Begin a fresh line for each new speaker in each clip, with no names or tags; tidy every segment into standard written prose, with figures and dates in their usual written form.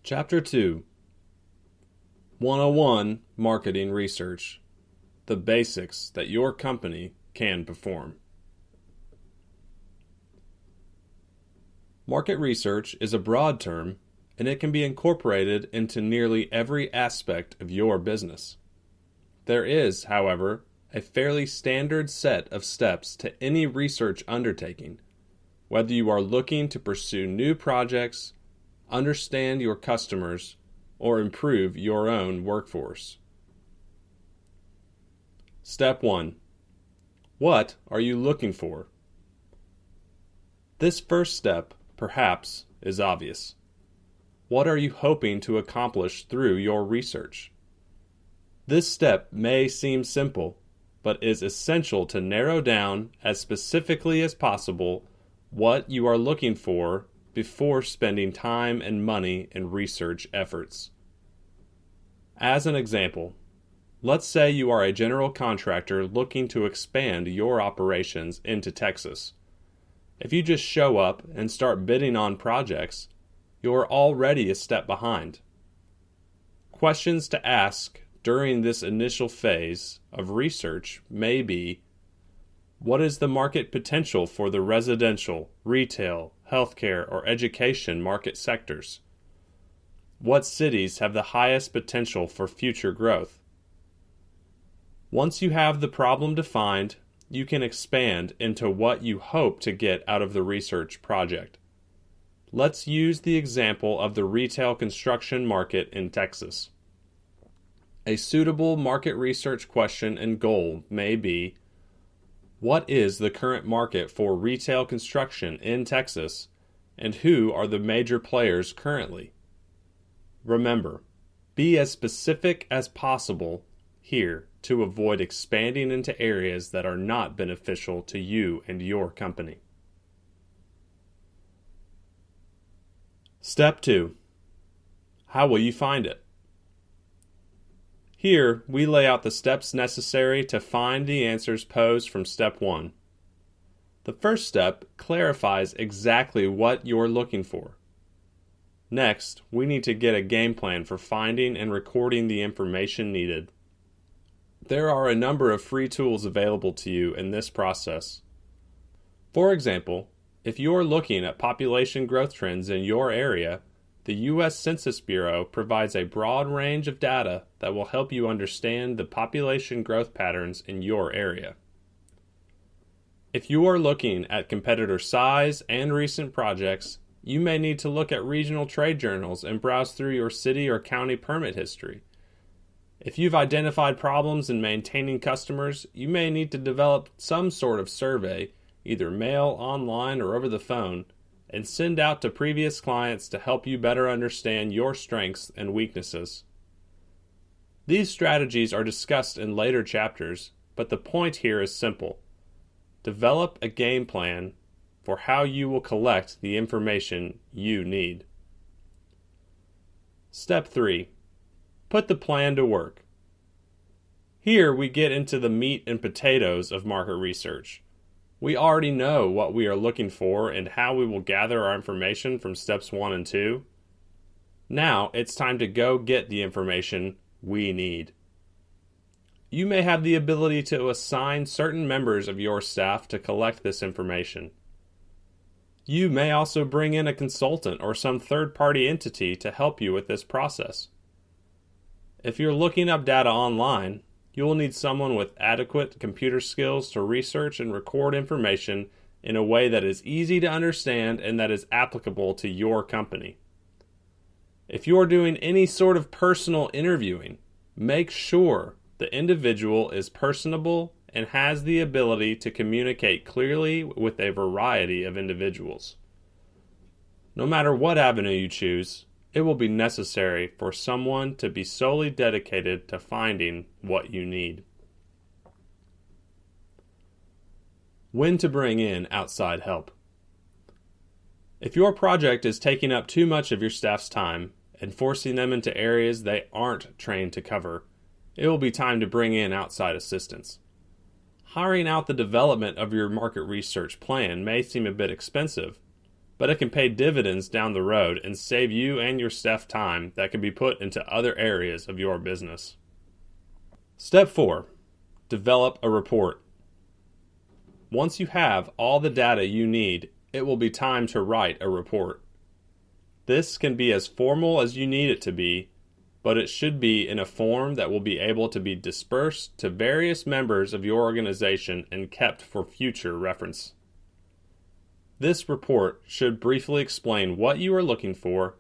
Chapter 2 101 Marketing Research. The basics that your company can perform. Market research is a broad term, and it can be incorporated into nearly every aspect of your business. There is, however, a fairly standard set of steps to any research undertaking, whether you are looking to pursue new projects, understand your customers, or improve your own workforce. Step 1. What are you looking for? This first step, perhaps, is obvious. What are you hoping to accomplish through your research? This step may seem simple, but is essential to narrow down as specifically as possible what you are looking for before spending time and money in research efforts. As an example, let's say you are a general contractor looking to expand your operations into Texas. If you just show up and start bidding on projects, you're already a step behind. Questions to ask during this initial phase of research may be: what is the market potential for the residential, retail, healthcare, or education market sectors? What cities have the highest potential for future growth? Once you have the problem defined, you can expand into what you hope to get out of the research project. Let's use the example of the retail construction market in Texas. A suitable market research question and goal may be: what is the current market for retail construction in Texas, and who are the major players currently? Remember, be as specific as possible here to avoid expanding into areas that are not beneficial to you and your company. Step 2. How will you find it? Here, we lay out the steps necessary to find the answers posed from Step 1. The first step clarifies exactly what you're looking for. Next, we need to get a game plan for finding and recording the information needed. There are a number of free tools available to you in this process. For example, if you're looking at population growth trends in your area, the U.S. Census Bureau provides a broad range of data that will help you understand the population growth patterns in your area. If you are looking at competitor size and recent projects, you may need to look at regional trade journals and browse through your city or county permit history. If you've identified problems in maintaining customers, you may need to develop some sort of survey, either mail, online, or over the phone, and send out to previous clients to help you better understand your strengths and weaknesses. These strategies are discussed in later chapters, but the point here is simple. Develop a game plan for how you will collect the information you need. Step 3. Put the plan to work. Here we get into the meat and potatoes of market research. We already know what we are looking for and how we will gather our information from steps 1 and 2. Now it's time to go get the information we need. You may have the ability to assign certain members of your staff to collect this information. You may also bring in a consultant or some third-party entity to help you with this process. If you're looking up data online, you will need someone with adequate computer skills to research and record information in a way that is easy to understand and that is applicable to your company. If you are doing any sort of personal interviewing, make sure the individual is personable and has the ability to communicate clearly with a variety of individuals. No matter what avenue you choose, it will be necessary for someone to be solely dedicated to finding what you need. When to bring in outside help. If your project is taking up too much of your staff's time and forcing them into areas they aren't trained to cover, it will be time to bring in outside assistance. Hiring out the development of your market research plan may seem a bit expensive, but it can pay dividends down the road and save you and your staff time that can be put into other areas of your business. Step 4. Develop a report. Once you have all the data you need, it will be time to write a report. This can be as formal as you need it to be, but it should be in a form that will be able to be dispersed to various members of your organization and kept for future reference. This report should briefly explain what you are looking for,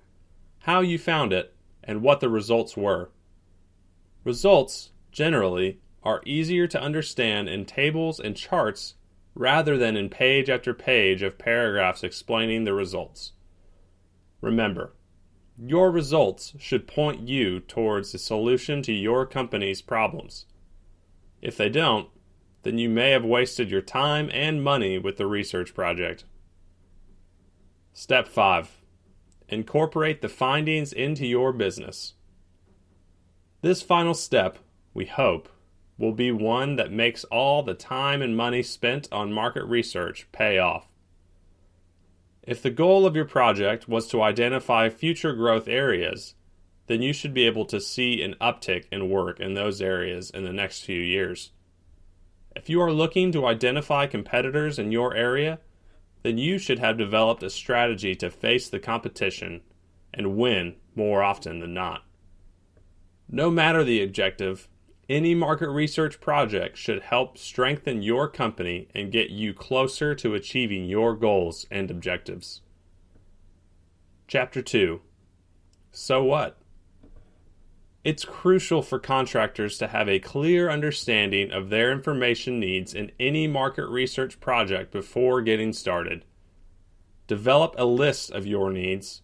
how you found it, and what the results were. Results, generally, are easier to understand in tables and charts rather than in page after page of paragraphs explaining the results. Remember, your results should point you towards a solution to your company's problems. If they don't, then you may have wasted your time and money with the research project. Step 5. Incorporate the findings into your business. This final step, we hope, will be one that makes all the time and money spent on market research pay off. If the goal of your project was to identify future growth areas, then you should be able to see an uptick in work in those areas in the next few years. If you are looking to identify competitors in your area, then you should have developed a strategy to face the competition and win more often than not. No matter the objective, any market research project should help strengthen your company and get you closer to achieving your goals and objectives. Chapter 2. So what? It's crucial for contractors to have a clear understanding of their information needs in any market research project before getting started. Develop a list of your needs,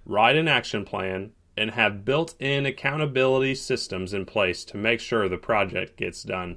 write an action plan, and have built-in accountability systems in place to make sure the project gets done.